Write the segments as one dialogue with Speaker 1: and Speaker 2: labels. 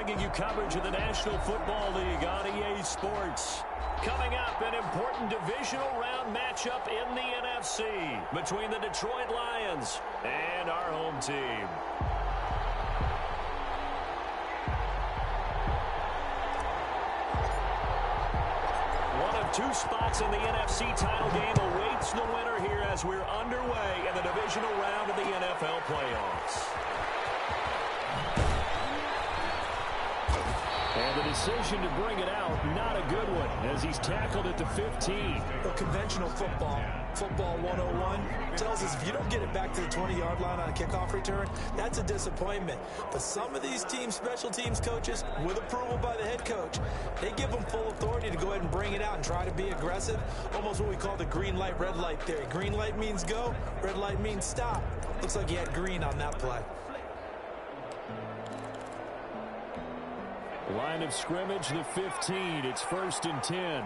Speaker 1: bringing you coverage of the National Football League on EA Sports. Coming up, an important divisional round matchup in the NFC between the Detroit Lions and our home team. One of two spots in the NFC title game awaits the winner here as we're underway in the divisional round of the NFL playoffs. And the decision to bring it out, not a good one, as he's tackled at the 15.
Speaker 2: Well, conventional football 101, tells us if you don't get it back to the 20-yard line on a kickoff return, that's a disappointment. But some of these teams, special teams coaches, with approval by the head coach, they give them full authority to go ahead and bring it out and try to be aggressive, almost what we call the green light, red light theory. Green light means go, red light means stop. Looks like he had green on that play.
Speaker 1: Line of scrimmage, the 15. It's 1st and 10.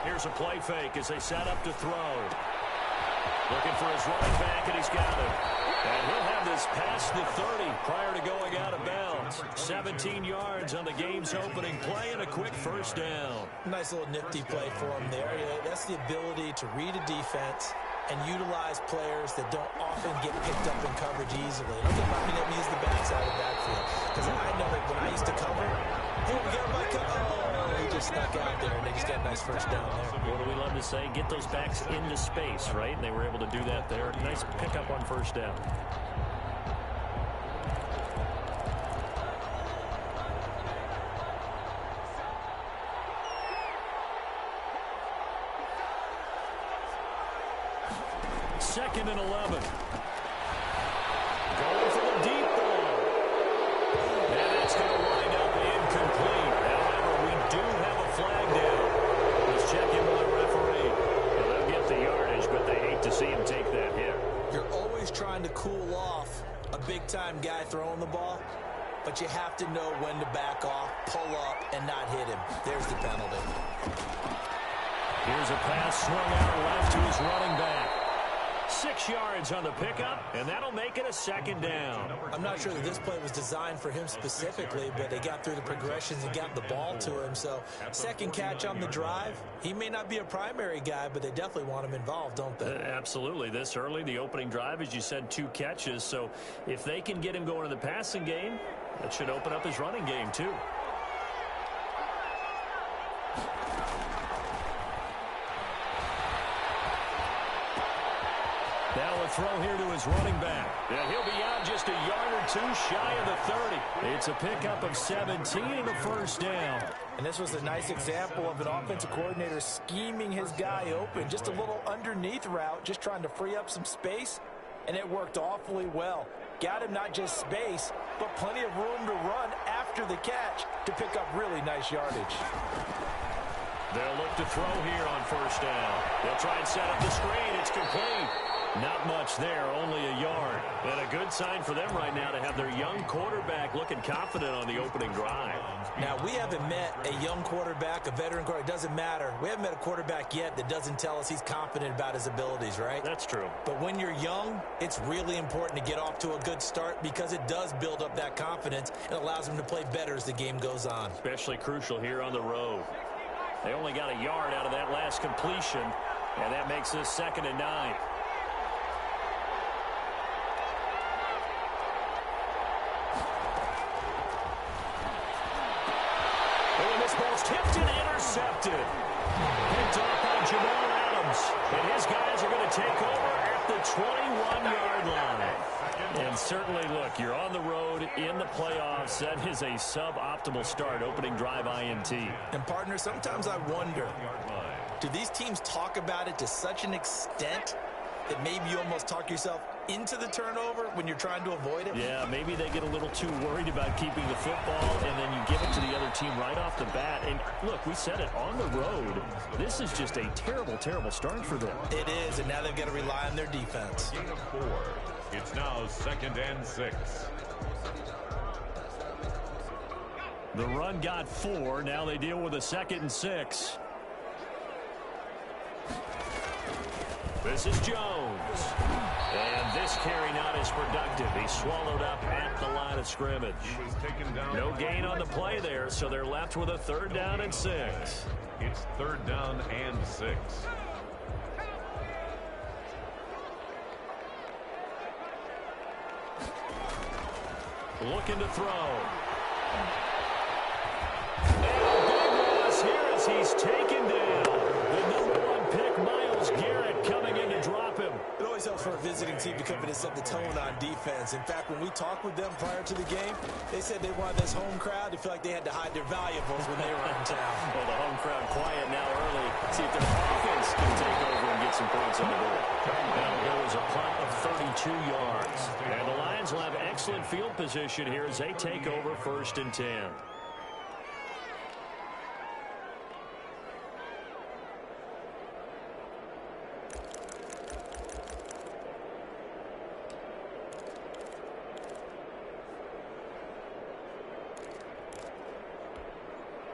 Speaker 1: Here's a play fake as they set up to throw. Looking for his running back, and he's got it. And he'll have this past the 30 prior to going out of bounds. 17 yards on the game's opening play and a quick first down.
Speaker 2: Nice little nifty play for him there. That's the ability to read a defense and utilize players that don't often get picked up in coverage easily. I'm talking about being able to use the backside of the backfield. Because I know that when I used to cover, hey, we got my cover. Oh, he just snuck out there, and they just got a nice first down there.
Speaker 1: What do we love to say? Get those backs into space, right? And they were able to do that there. Nice pickup on first down. Second and 11. Going for the deep ball. And it's going to wind up incomplete. However, we do have a flag down. Let's check in with the referee. Well, they'll get the yardage, but they hate to see him take that hit.
Speaker 2: You're always trying to cool off a big-time guy throwing the ball, but you have to know when to back off, pull up, and not hit him. There's the penalty.
Speaker 1: Here's a pass swung out left to his running back. 6 yards on the pickup, and that'll make it a second down.
Speaker 2: I'm not sure that this play was designed for him specifically, but they got through the progressions and got the ball to him. So, second catch on the drive. He may not be a primary guy, but they definitely want him involved, don't they?
Speaker 1: Absolutely. This early, the opening drive, as you said, 2 catches. So, if they can get him going in the passing game, that should open up his running game, too. Now a throw here to his running back. And he'll be out just a yard or two shy of the 30. It's a pickup of 17 and a first down.
Speaker 2: And this was a nice example of an offensive coordinator scheming his guy open. Just a little underneath route, just trying to free up some space. And it worked awfully well. Got him not just space, but plenty of room to run after the catch to pick up really nice yardage.
Speaker 1: They'll look to throw here on first down. They'll try and set up the screen. It's complete. Not much there, only a yard. And a good sign for them right now to have their young quarterback looking confident on the opening drive.
Speaker 2: Now, we haven't met a young quarterback, a veteran quarterback. It doesn't matter. We haven't met a quarterback yet that doesn't tell us he's confident about his abilities, right?
Speaker 1: That's true.
Speaker 2: But when you're young, it's really important to get off to a good start because it does build up that confidence and allows him to play better as the game goes on.
Speaker 1: Especially crucial here on the road. They only got a yard out of that last completion, and that makes this 2nd and 9. Tipped and intercepted. Picked off by Jamal Adams. And his guys are going to take over at the 21-yard line. And certainly, look, you're on the road in the playoffs. That is a suboptimal start, opening drive INT.
Speaker 2: And, partner, sometimes I wonder, do these teams talk about it to such an extent that maybe you almost talk yourself into the turnover when you're trying to avoid it?
Speaker 1: Yeah, maybe they get a little too worried about keeping the football, and then you give it to the other team right off the bat. And look, we said it, on the road, this is just a terrible, terrible start for them.
Speaker 2: It is, and now they've got to rely on their defense.
Speaker 3: It's now 2nd and 6.
Speaker 1: The run got 4. Now they deal with a 2nd and 6. This is Jones. And this carry not as productive. He's swallowed up at the line of scrimmage. No gain on the play there, so they're left with a 3rd down and 6.
Speaker 3: It's 3rd down and 6.
Speaker 1: Looking to throw. And a big loss here as he's taken down. The #1 pick, Myles Garrett, coming in to drop him.
Speaker 2: It always helps for a visiting team to come in and set the tone on defense. In fact, when we talked with them prior to the game, they said they wanted this home crowd to feel like they had to hide their valuables when they were in town.
Speaker 1: Well, the home crowd quiet now early. See if their offense can take over and get some points on the board. That'll go as a punt of 32 yards. And the Lions will have excellent field position here as they take over 1st and 10.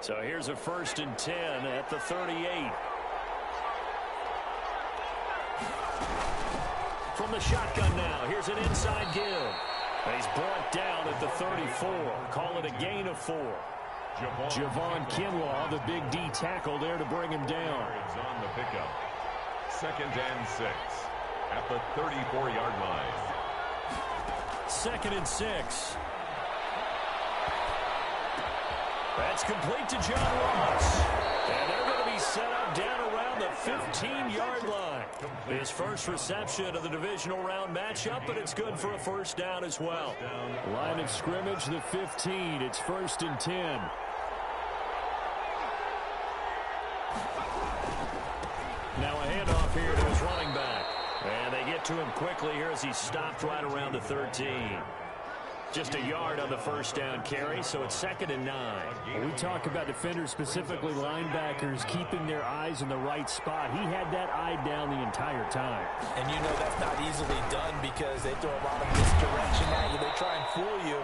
Speaker 1: So here's a 1st and 10 at the 38. From the shotgun now, here's an inside give. He's brought down at the 34. Call it a gain of 4. Javon Kinlaw, the big D tackle there to bring him down.
Speaker 3: On the pickup. 2nd and 6 at the 34-yard line.
Speaker 1: 2nd and 6. That's complete to John Ross. And they're going to be set up down around the 15-yard line. His first reception of the divisional round matchup, but it's good for a 1st down as well. Line of scrimmage, the 15. It's 1st and 10. Now a handoff here to his running back. And they get to him quickly here as he's stopped right around the 13. Just a yard on the 1st down carry, so it's 2nd and 9.
Speaker 4: We talk about defenders, specifically linebackers, keeping their eyes in the right spot. He had that eye down the entire time.
Speaker 2: And you know that's not easily done because they throw a lot of misdirection at you. They try and fool you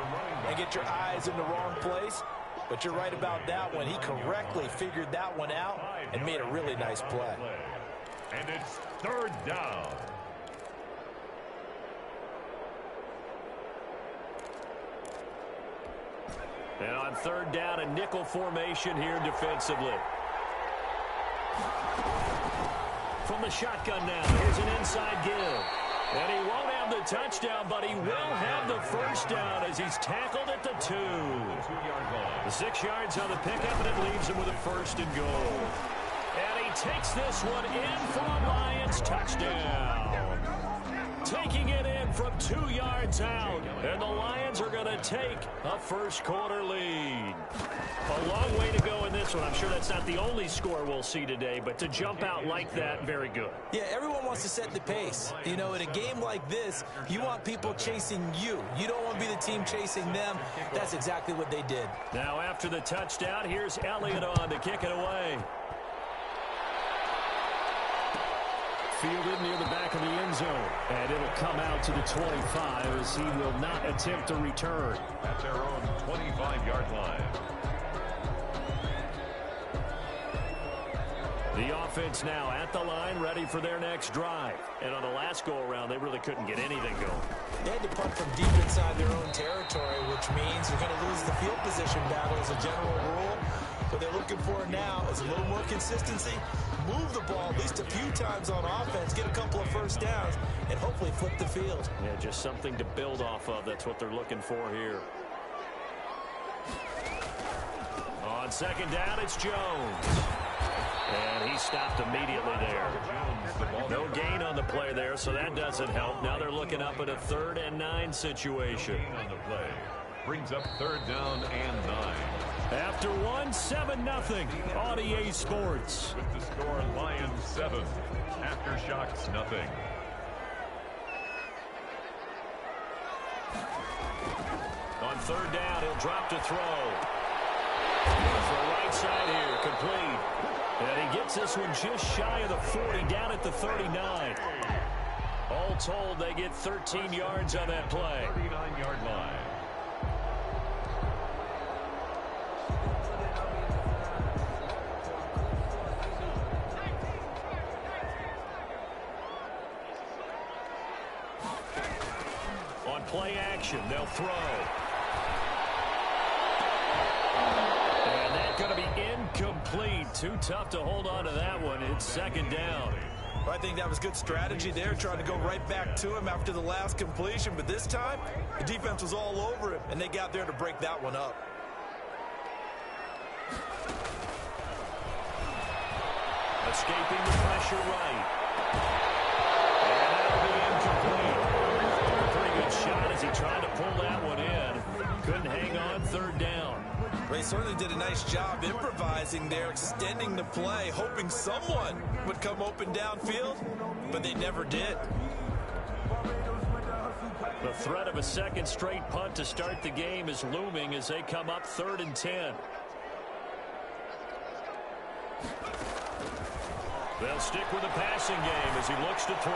Speaker 2: and get your eyes in the wrong place. But you're right about that one. He correctly figured that one out and made a really nice play.
Speaker 3: And it's 3rd down.
Speaker 1: And on 3rd down, a nickel formation here defensively. From the shotgun now, here's an inside give. And he won't have the touchdown, but he will have the 1st down as he's tackled at the 2. The 6 yards on the pickup, and it leaves him with a 1st and goal. And he takes this one in for a Lions touchdown. Taking it in from 2 yards out. And the Lions are going to take a 1st quarter lead. A long way to go in this one. I'm sure that's not the only score we'll see today, but to jump out like that, very good.
Speaker 2: Yeah, everyone wants to set the pace. You know, in a game like this, you want people chasing you. You don't want to be the team chasing them. That's exactly what they did.
Speaker 1: Now after the touchdown, here's Elliott on to kick it away.
Speaker 4: Fielded near the back of the end zone. And it'll come out to the 25 as he will not attempt a return.
Speaker 3: At their own 25-yard line.
Speaker 1: The offense now at the line, ready for their next drive. And on the last go-around, they really couldn't get anything going.
Speaker 2: They had to punt from deep inside their own territory, which means you're going to lose the field position battle as a general rule. What they're looking for now is a little more consistency. Move the ball at least a few times on offense, get a couple of 1st downs, and hopefully flip the field.
Speaker 1: Yeah, just something to build off of. That's what they're looking for here. On 2nd down, it's Jones. And he stopped immediately there. No gain on the play there, so that doesn't help. Now they're looking up at a 3rd and 9 situation.
Speaker 3: On the play. Brings up 3rd down and 9.
Speaker 1: After 7-0 on EA Sports.
Speaker 3: With the score, Lions 7, Aftershocks nothing.
Speaker 1: On 3rd down, he'll drop to throw. Going for a right side here, complete. And he gets this one just shy of the 40, down at the 39. All told, they get 13 yards on that play.
Speaker 3: 39-yard line.
Speaker 1: play action. They'll throw. And that's going to be incomplete. Too tough to hold on to that one. It's second down.
Speaker 2: I think that was good strategy there, trying to go right back to him after the last completion. But this time, the defense was all over him, and they got there to break that one up.
Speaker 1: Escaping the pressure right. And that'll be incomplete. A pretty good shot as he tried to pull that one in. Couldn't hang on, third down.
Speaker 2: They certainly did a nice job improvising there, extending the play, hoping someone would come open downfield, but they never did.
Speaker 1: The threat of a second straight punt to start the game is looming as they come up 3rd and 10. They'll stick with the passing game as he looks to throw.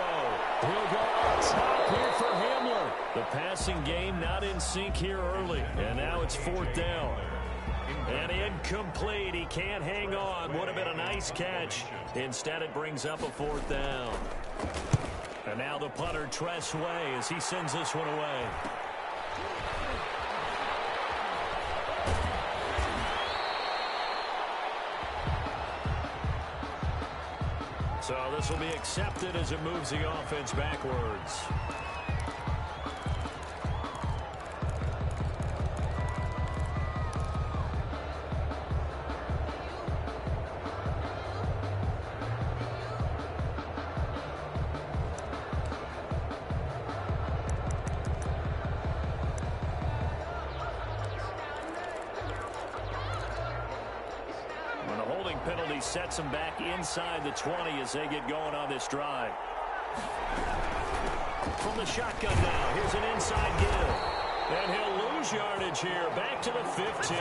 Speaker 1: He'll go on top here for Hamler. The passing game not in sync here early, and now it's 4th down. And incomplete. He can't hang on. Would have been a nice catch. Instead, it brings up a 4th down. And now the punter, Tress Way, as he sends this one away. So this will be accepted as it moves the offense backwards. Penalty sets them back inside the 20 as they get going on this drive. From the shotgun now, here's an inside give. And he'll lose yardage here, back to the 15.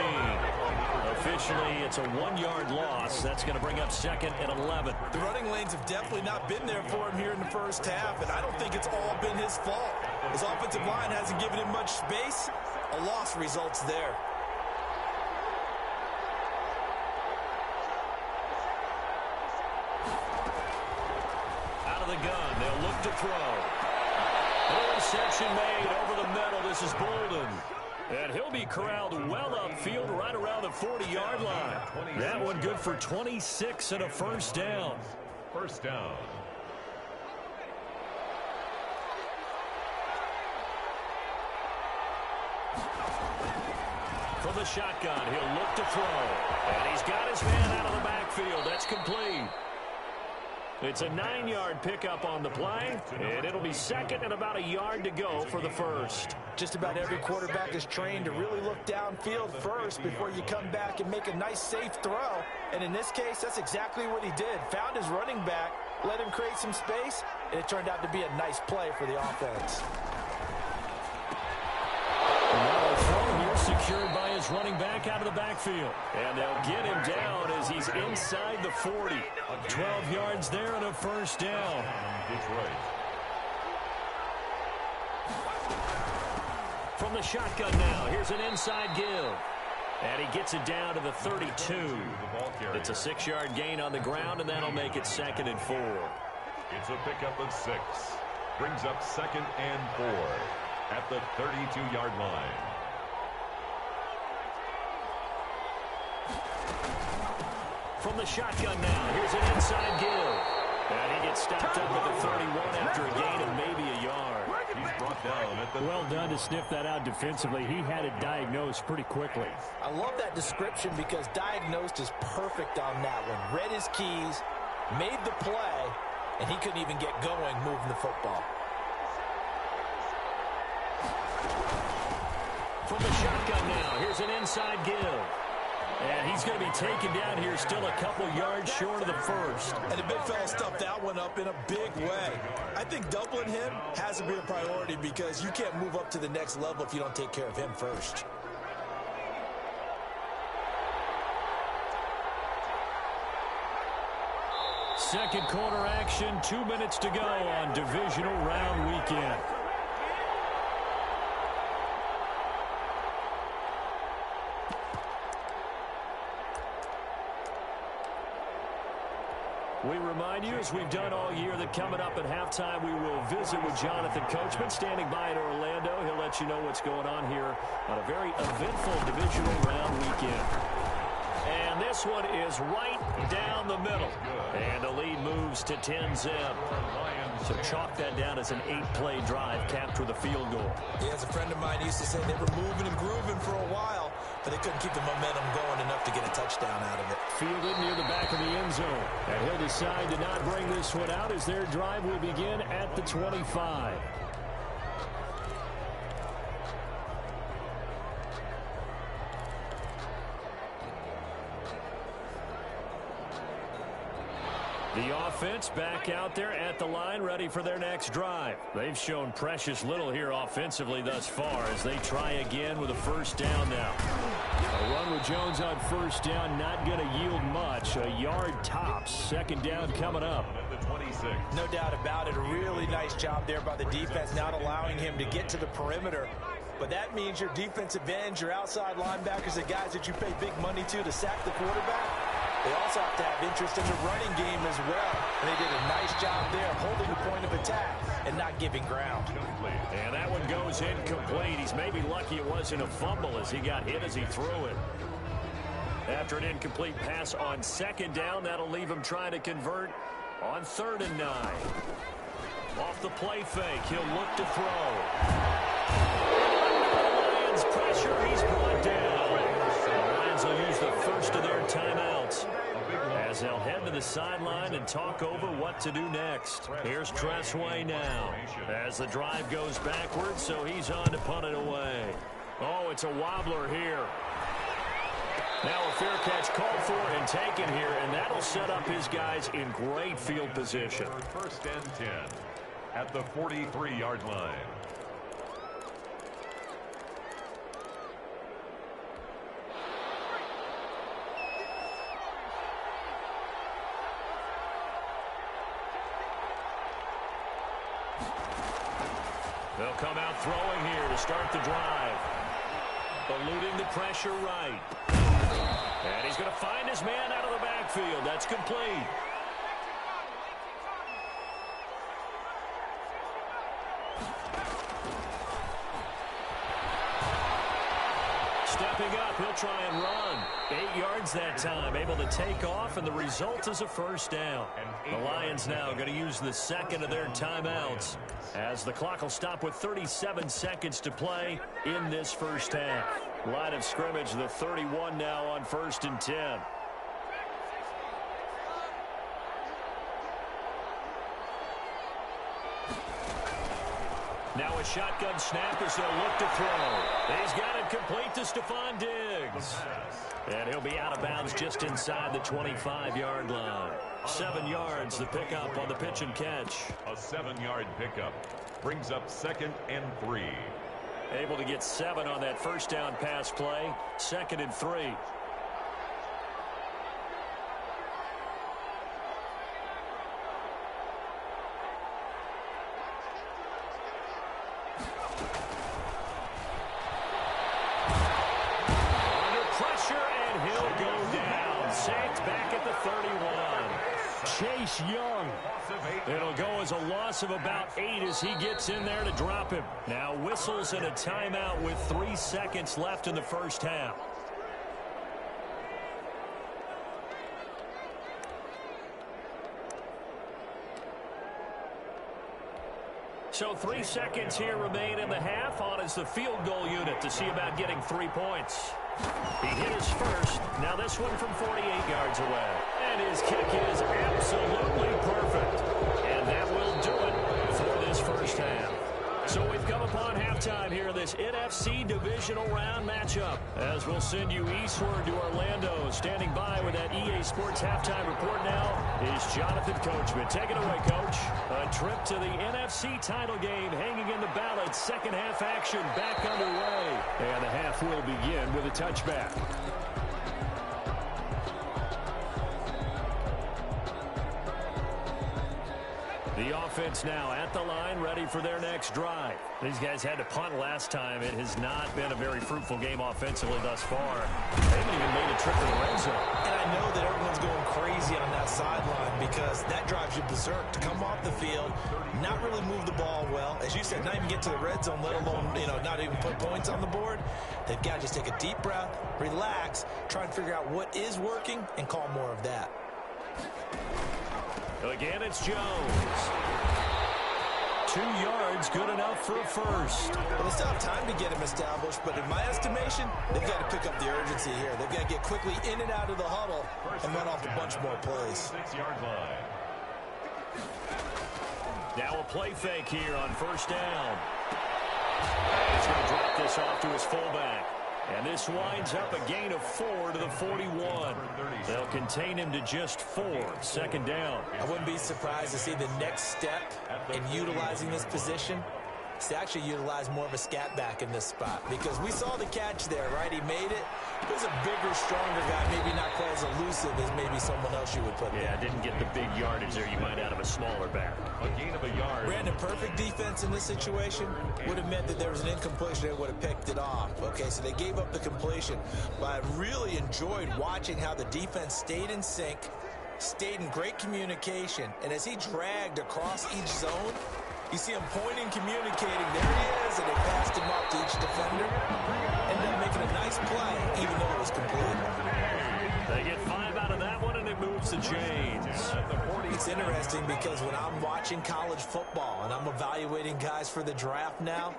Speaker 1: Officially, it's a 1-yard loss. That's going to bring up 2nd and 11.
Speaker 2: The running lanes have definitely not been there for him here in the first half, and I don't think it's all been his fault. His offensive line hasn't given him much space. A loss results there.
Speaker 1: The gun. They'll look to throw. Interception made over the middle. This is Bolden. And he'll be corralled well upfield right around the 40-yard line. That one good for 26 and a first down.
Speaker 3: First down.
Speaker 1: From the shotgun, he'll look to throw. And he's got his man out of the backfield. That's complete. It's a 9-yard pickup on the play, and it'll be 2nd and about a yard to go for the first.
Speaker 2: Just about every quarterback is trained to really look downfield first before you come back and make a nice, safe throw. And in this case, that's exactly what he did. Found his running back, let him create some space, and it turned out to be a nice play for the offense.
Speaker 1: Secured by his running back out of the backfield. And they'll get him down as he's inside the 40. 12 yards there and a first down.
Speaker 3: Detroit.
Speaker 1: From the shotgun now, here's an inside give. And he gets it down to the 32. It's a 6-yard gain on the ground, and that'll make it 2nd and 4.
Speaker 3: It's a pickup of 6. Brings up 2nd and 4 at the 32-yard line.
Speaker 1: From the shotgun now, here's an inside give. And he gets stopped up at the 31 after a gain of maybe a yard.
Speaker 3: He's brought down at the...
Speaker 4: Well done to sniff that out defensively. He had it diagnosed pretty quickly.
Speaker 2: I love that description because diagnosed is perfect on that one. Read his keys, made the play, and he couldn't even get going moving the football.
Speaker 1: From the shotgun now, here's an inside give. And he's going to be taken down here still a couple yards short of the first.
Speaker 2: And the big fella stuffed that one up in a big way. I think doubling him has to be a priority because you can't move up to the next level if you don't take care of him first.
Speaker 1: Second quarter action, 2 minutes to go on divisional round weekend. We remind remind you, as we've done all year, that coming up at halftime, we will visit with Jonathan Coachman, standing by in Orlando. He'll let you know what's going on here on a very eventful divisional round weekend. And this one is right down the middle. And the lead moves to 10-zip. So chalk that down as an 8-play drive capped with a field goal.
Speaker 2: Yeah, as a friend of mine used to say, they were moving and grooving for a while, but they couldn't keep the momentum going enough to get a touchdown out of it.
Speaker 4: Fielded near the back of the end zone. And he'll decide to not bring this one out as their drive will begin at the 25. The offense back out there at the line, ready for their next drive. They've shown precious little here offensively thus far as they try again with a first down now. A run with Jones on first down, not going to yield much. A yard tops. Second down coming up.
Speaker 3: At the 26.
Speaker 2: No doubt about it. A really nice job there by the defense, not allowing him to get to the perimeter. But that means your defensive ends, your outside linebackers, the guys that you pay big money to sack the quarterback, they also have to have interest in the running game as well. And they did a nice job there of holding the point of attack and not giving ground.
Speaker 1: And that one goes incomplete. He's maybe lucky it wasn't a fumble as he got hit as he threw it. After an incomplete pass on second down, that'll leave him trying to convert on 3rd and 9. Off the play fake, he'll look to throw. Lions pressure, he's brought down. The Lions will use the first of their timeouts as they'll head to the sideline and talk over what to do next. Here's Tressway now as the drive goes backwards, so he's on to punt it away. Oh, it's a wobbler here. Now a fair catch called for and taken here, and that'll set up his guys in great field position.
Speaker 3: 1st and 10 at the 43-yard line.
Speaker 1: They'll come out throwing here to start the drive. Eluding the pressure right. And he's going to find his man out of the backfield. That's complete. Stepping up, he'll try and run. 8 yards that time, able to take off, and the result is a first down. The Lions now going to use the second of their timeouts as the clock will stop with 37 seconds to play in this first half. Line of scrimmage, the 31 now on 1st and 10. Now a shotgun snap as they'll look to throw. He's got it complete to Stephon Diggs. And he'll be out of bounds just inside the 25-yard line. 7 yards, the pickup on the pitch and catch.
Speaker 3: A 7-yard pickup brings up 2nd and 3.
Speaker 1: Able to get 7 on that first down pass play. 2nd and 3. Chase Young. It'll go as a loss of about 8 as he gets in there to drop him. Now whistles and a timeout with 3 seconds left in the first half. So 3 seconds here remain in the half. On is the field goal unit to see about getting 3 points. He hit his first. Now this one from 48 yards away. And his kick is absolutely perfect. And that will do it for this first half. So we've come upon halftime here in this NFC divisional round matchup. As we'll send you eastward to Orlando. Standing by with that EA Sports halftime report now is Jonathan Coachman. Take it away, Coach. A trip to the NFC title game hanging in the balance. Second half action back underway. And the half will begin with a touchback.
Speaker 4: The offense now at the line, ready for their next drive. These guys had to punt last time. It has not been a very fruitful game offensively thus far. They haven't even made a trip to the red zone.
Speaker 2: And I know that everyone's going crazy on that sideline because that drives you berserk. To come off the field, not really move the ball well. As you said, not even get to the red zone, let alone, not even put points on the board. They've got to just take a deep breath, relax, try and figure out what is working, and call more of that.
Speaker 4: Again, it's Jones. 2 yards, good enough for a first.
Speaker 2: Well, they still have time to get him established, but in my estimation, they've got to pick up the urgency here. They've got to get quickly in and out of the huddle and run off a bunch more plays.
Speaker 3: 6-yard line.
Speaker 4: Now a play fake here on first down. He's going to drop this off to his fullback. And this winds up a gain of 4 to the 41. They'll contain him to just 4. Second down.
Speaker 2: I wouldn't be surprised to see the next step in utilizing this position is to actually utilize more of a scat back in this spot. Because we saw the catch there, right? He made it. He was a bigger, stronger guy, maybe not quite as elusive as maybe someone else you would put there.
Speaker 4: Yeah, didn't get the big yardage there you might out of a smaller back.
Speaker 3: A gain of a yard.
Speaker 2: Brandon, perfect defense in this situation would have meant that there was an incompletion. They would have picked it off. Okay, so they gave up the completion. But I really enjoyed watching how the defense stayed in sync, stayed in great communication, and as he dragged across each zone, you see him pointing, communicating. There he is, and they passed him up to each defender. Ended up making a nice play, even though it was complete.
Speaker 4: They get 5 out of that one, and it moves the chains.
Speaker 2: It's interesting because when I'm watching college football and I'm evaluating guys for the draft now,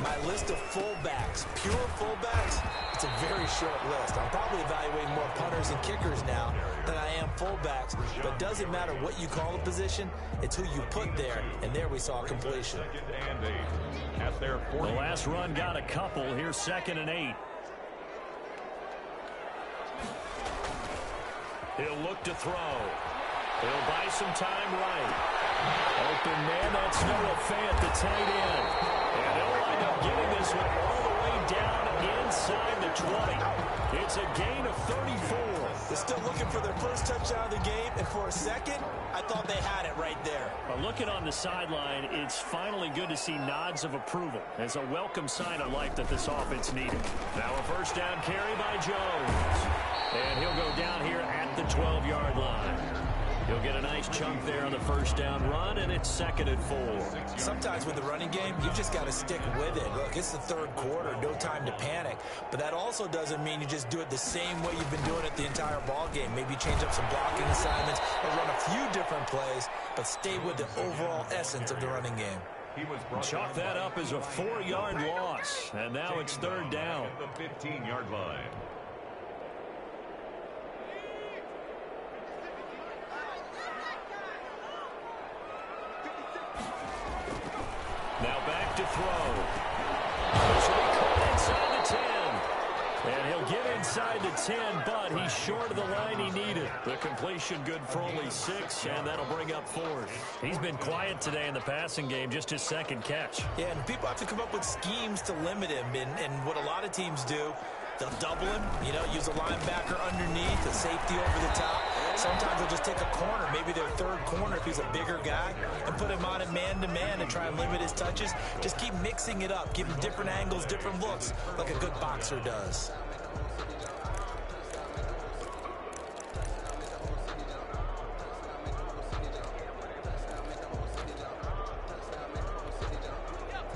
Speaker 2: my list of fullbacks, pure fullbacks, it's a very short list. I'm probably evaluating more punters and kickers now than I am fullbacks, but it doesn't matter what you call a position, it's who you put there, and there we saw a completion.
Speaker 4: The last run got a couple. Here's 2nd and 8. He'll look to throw. He'll buy some time right. Open man, that's Noah Fant, the tight end. And they'll wind up getting this one all the way down inside the 20. It's a gain of 34.
Speaker 2: They're still looking for their first touchdown of the game, and for a second, I thought they had it right there.
Speaker 4: Well, looking on the sideline, it's finally good to see nods of approval. It's a welcome sign of life that this offense needed. Now a first down carry by Jones. And he'll go down here at the 12-yard line. He'll get a nice chunk there on the first down run, and it's 2nd and 4.
Speaker 2: Sometimes with the running game, you've just got to stick with it. Look, it's the 3rd quarter, no time to panic. But that also doesn't mean you just do it the same way you've been doing it the entire ball game. Maybe change up some blocking assignments or run a few different plays, but stay with the overall essence of the running game.
Speaker 4: Chalk that up as a 4-yard loss, and now it's 3rd down.
Speaker 3: The 15-yard line.
Speaker 4: Now back to throw. This will be caught inside the 10. And he'll get inside the 10, but he's short of the line he needed. The completion good for only 6, and that'll bring up 4th. He's been quiet today in the passing game, just his 2nd catch.
Speaker 2: Yeah, and people have to come up with schemes to limit him, and what a lot of teams do, they'll double him, use a linebacker underneath, a safety over the top. Sometimes they'll just take a corner, maybe their 3rd corner if he's a bigger guy, and put him on it man-to-man and try and limit his touches. Just keep mixing it up, give him different angles, different looks, like a good boxer does.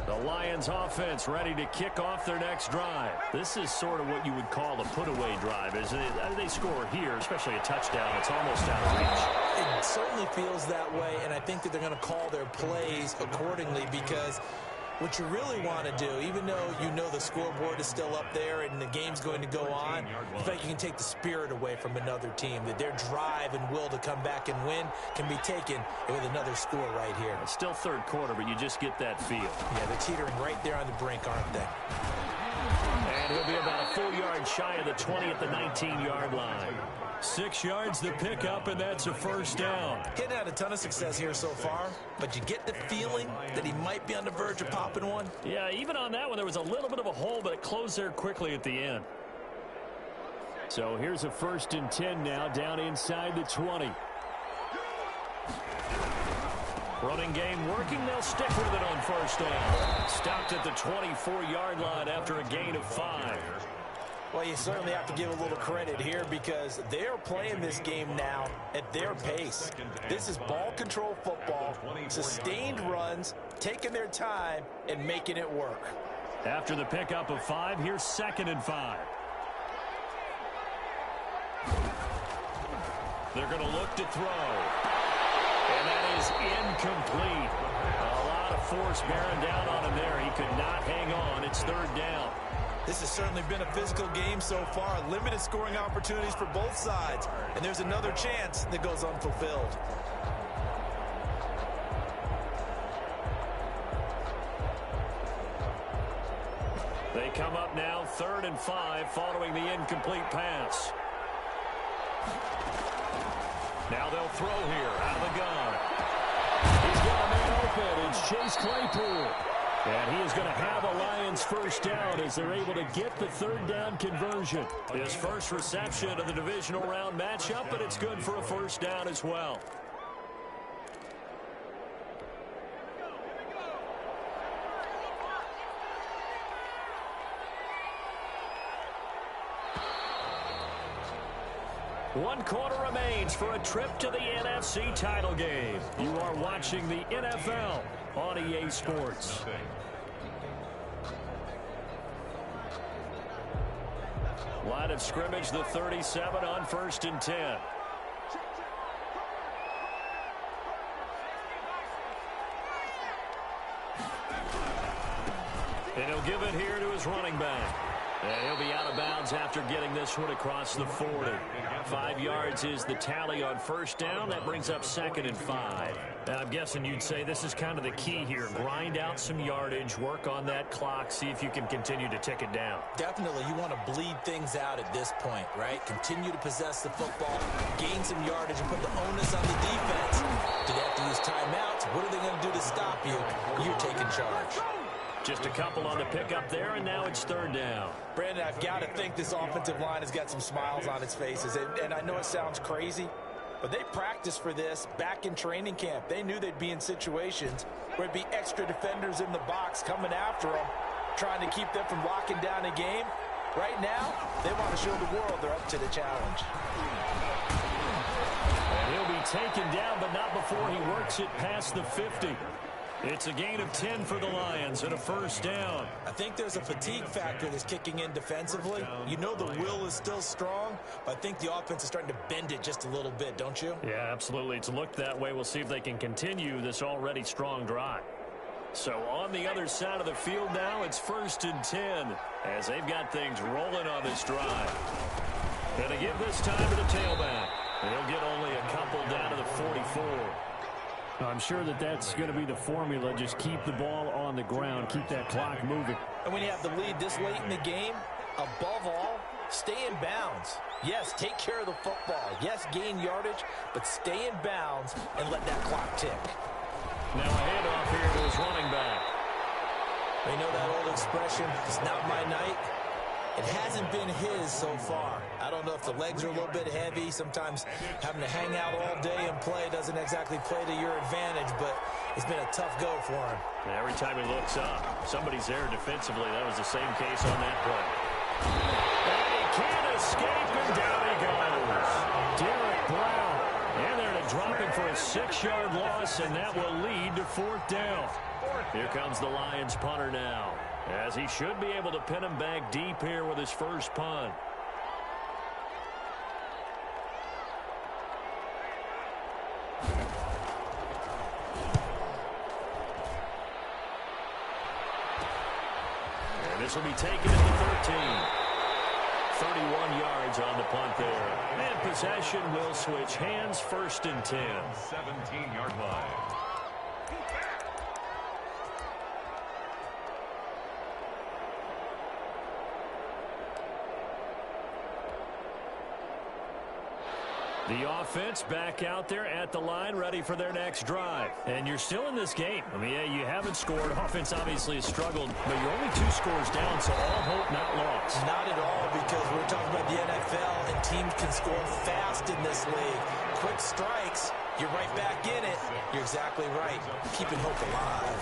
Speaker 4: The Lions offense ready to kick off their next drive. This is sort of what you would call a put-away drive. As they score here, especially a touchdown, it's almost out of reach.
Speaker 2: It certainly feels that way, and I think that they're going to call their plays accordingly because what you really want to do, even though you know the scoreboard is still up there and the game's going to go on, in fact, you can take the spirit away from another team, that their drive and will to come back and win can be taken with another score right here.
Speaker 4: It's still 3rd quarter, but you just get that feel.
Speaker 2: Yeah, they're teetering right there on the brink, aren't they?
Speaker 4: And he'll be about a full yard shy of the 20 at the 19-yard line. 6 yards the pickup, and that's a first down.
Speaker 2: He hadn't had a ton of success here so far, but you get the feeling that he might be on the verge of popping one.
Speaker 4: Yeah, even on that one, there was a little bit of a hole, but it closed there quickly at the end. So here's a 1st and 10 now, down inside the 20. Running game working. They'll stick with it on first down. Stopped at the 24-yard line after a gain of 5.
Speaker 2: Well, you certainly have to give a little credit here because they're playing this game now at their pace. This is ball control football, sustained runs, taking their time, and making it work.
Speaker 4: After the pickup of 5, here's 2nd and 5. They're going to look to throw. And that is incomplete. A lot of force bearing down on him there. He could not hang on. It's 3rd down.
Speaker 2: This has certainly been a physical game so far. Limited scoring opportunities for both sides. And there's another chance that goes unfulfilled.
Speaker 4: They come up now 3rd and 5 following the incomplete pass. Now they'll throw here out of the gun. He's got a man open. It's Chase Claypool. And he is going to have a Lions first down as they're able to get the 3rd down conversion. His first reception of the divisional round matchup, but it's good for a first down as well. One quarter remains for a trip to the NFC title game. You are watching the NFL on EA Sports. Line of scrimmage, the 37 on 1st and 10. And he'll give it here to his running back. And he'll be out of bounds after getting this one across the 40. 5 yards is the tally on first down. That brings up 2nd and 5. I'm guessing you'd say this is kind of the key here. Grind out some yardage, work on that clock, see if you can continue to tick it down.
Speaker 2: Definitely, you want to bleed things out at this point, right? Continue to possess the football, gain some yardage, and put the onus on the defense. Do they have to use timeouts? What are they going to do to stop you? You're taking charge.
Speaker 4: Just a couple on the pickup there, and now it's 3rd down.
Speaker 2: Brandon, I've got to think this offensive line has got some smiles on its faces. And I know it sounds crazy, but they practiced for this back in training camp. They knew they'd be in situations where it'd be extra defenders in the box coming after them, trying to keep them from locking down a game. Right now, they want to show the world they're up to the challenge.
Speaker 4: And he'll be taken down, but not before he works it past the 50. It's a gain of 10 for the Lions and a first down.
Speaker 2: I think there's a fatigue factor that's kicking in defensively. You know the will is still strong, but I think the offense is starting to bend it just a little bit, don't you?
Speaker 4: Yeah, absolutely. It's looked that way. We'll see if they can continue this already strong drive. So on the other side of the field now, it's 1st and 10 as they've got things rolling on this drive. And to give this time to the tailback. They'll get only a couple down to the 44. I'm sure that's going to be the formula. Just keep the ball on the ground. Keep that clock moving.
Speaker 2: And when you have the lead this late in the game, above all, stay in bounds. Yes, take care of the football. Yes, gain yardage, but stay in bounds and let that clock tick.
Speaker 4: Now a handoff here to his running back.
Speaker 2: You know that old expression, it's not my night? It hasn't been his so far. I don't know if the legs are a little bit heavy. Sometimes having to hang out all day and play doesn't exactly play to your advantage, but it's been a tough go for him.
Speaker 4: And every time he looks up, somebody's there defensively. That was the same case on that play. And he can't escape, and down he goes. Derek Brown. And they're to drop him for a 6-yard loss, and that will lead to 4th down. Here comes the Lions punter now, as he should be able to pin him back deep here with his first punt. And this will be taken at the 13. 31 yards on the punt there. And possession will switch hands, 1st and 10.
Speaker 3: 17-yard line.
Speaker 4: The offense back out there at the line, ready for their next drive. And you're still in this game. I mean, yeah, you haven't scored. Offense obviously has struggled, but you're only 2 scores down, so all hope not lost.
Speaker 2: Not at all, because we're talking about the NFL, and teams can score fast in this league. Quick strikes you're right back in it. You're exactly right. Keeping hope alive.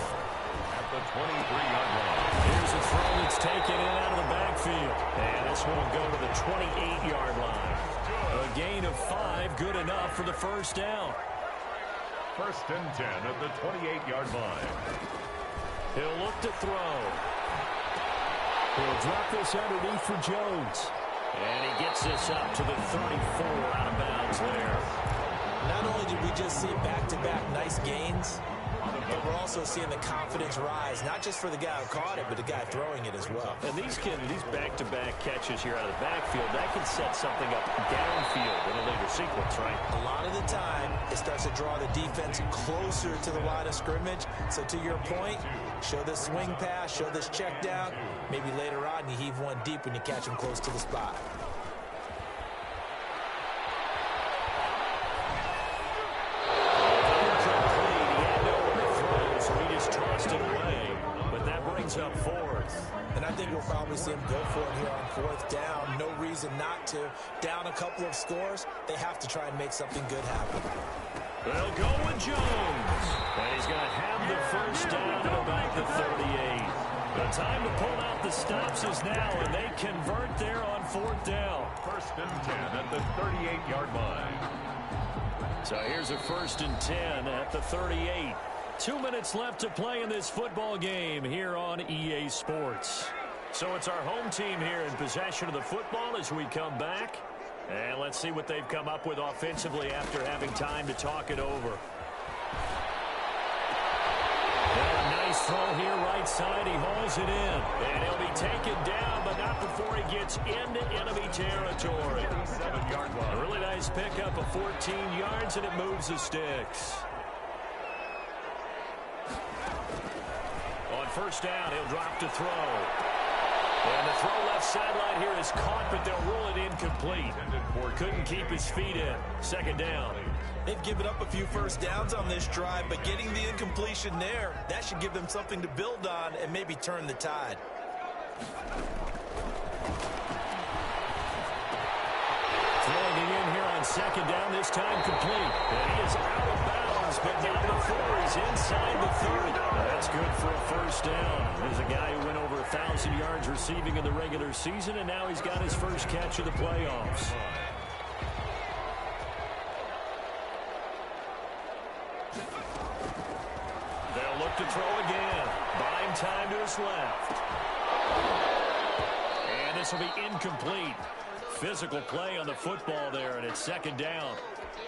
Speaker 3: At the 23-yard line.
Speaker 4: Here's a throw that's taken in out of the backfield. And this one will go to the 28-yard line. A gain of 5, good enough for the first down.
Speaker 3: First and 10 at the 28-yard line.
Speaker 4: He'll look to throw. He'll drop this underneath for Jones. And he gets this up to the 34 out of bounds there.
Speaker 2: Not only did we just see back-to-back nice gains, but we're also seeing the confidence rise, not just for the guy who caught it, but the guy throwing it as well.
Speaker 4: And these back-to-back catches here out of the backfield, that can set something up downfield in a later sequence, right?
Speaker 2: A lot of the time, it starts to draw the defense closer to the line of scrimmage. So to your point, show this swing pass, show this check down. Maybe later on, you heave one deep when you catch him close to the spot.
Speaker 4: Up fourth.
Speaker 2: And I think we'll probably see him go for it here on fourth down. No reason not to. Down a couple of scores, they have to try and make something good happen.
Speaker 4: They'll go with Jones. And he's going to have the first down at about the 38. The time to pull out the stops is now, and they convert there on fourth down.
Speaker 3: First and 10 at the 38-yard line.
Speaker 4: So here's a first and 10 at the 38. 2 minutes left to play in this football game here on EA Sports. So it's our home team here in possession of the football as we come back. And let's see what they've come up with offensively after having time to talk it over. And a nice throw here right side. He hauls it in. And he'll be taken down, but not before he gets into enemy territory. A really nice pickup of 14 yards, and it moves the sticks. First down, he'll drop to throw. And the throw left sideline here is caught, but they'll rule it incomplete. Couldn't keep his feet in. Second down.
Speaker 2: They've given up a few first downs on this drive, but getting the incompletion there, that should give them something to build on and maybe turn the tide.
Speaker 4: Throwing it in here on second down, this time complete. And he is out of bounds, but not before he's inside the 30. That's good for a first down. There's a guy who went over 1,000 yards receiving in the regular season, and now he's got his first catch of the playoffs. They'll look to throw again. Buying time to his left. And this will be incomplete. Physical play on the football there, and it's second down.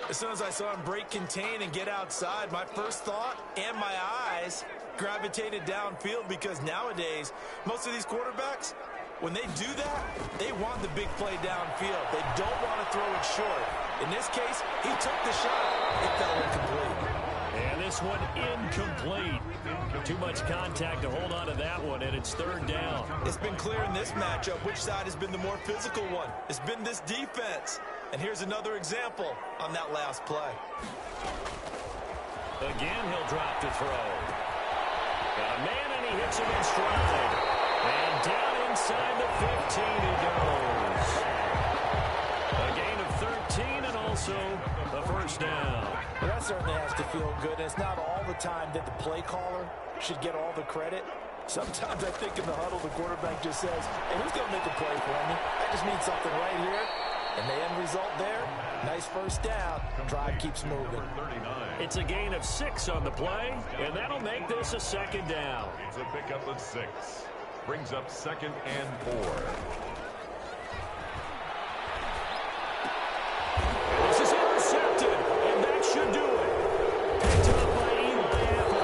Speaker 2: As soon as I saw him break contain and get outside, my first thought and my eyes gravitated downfield, because nowadays, most of these quarterbacks, when they do that, they want the big play downfield. They don't want to throw it short. In this case, he took the shot. It fell incomplete.
Speaker 4: And this one incomplete. Too much contact to hold on to that one, and it's third down.
Speaker 2: It's been clear in this matchup which side has been the more physical one. It's been this defense. And here's another example on that last play.
Speaker 4: Again, he'll drop to throw. Got a man, and he hits him in stride. And down inside the 15 he goes. A gain of 13 and also the first down.
Speaker 2: Well, that certainly has to feel good. And it's not all the time that the play caller should get all the credit. Sometimes I think in the huddle, the quarterback just says, hey, who's going to make a play for me? I just need something right here. And the end result there, nice first down. Drive keeps moving.
Speaker 4: It's a gain of 6 on the play, and that'll make this a second down.
Speaker 3: It's a pickup of 6. Brings up second and 4.
Speaker 4: This is intercepted, and that should do it. Picked up by Eli Apple.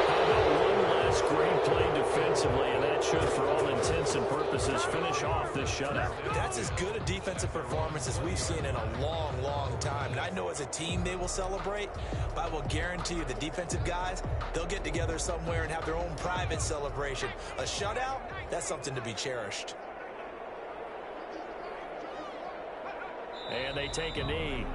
Speaker 4: How about one last great play defensively, and that should, for all intents and purposes, finish off this shutout.
Speaker 2: That's as good a defensive performance as we've seen in a long, long time. And I know as a team they will celebrate, but I will guarantee you the defensive guys, they'll get together somewhere and have their own private celebration. A shutout, that's something to be cherished.
Speaker 4: And they take a knee.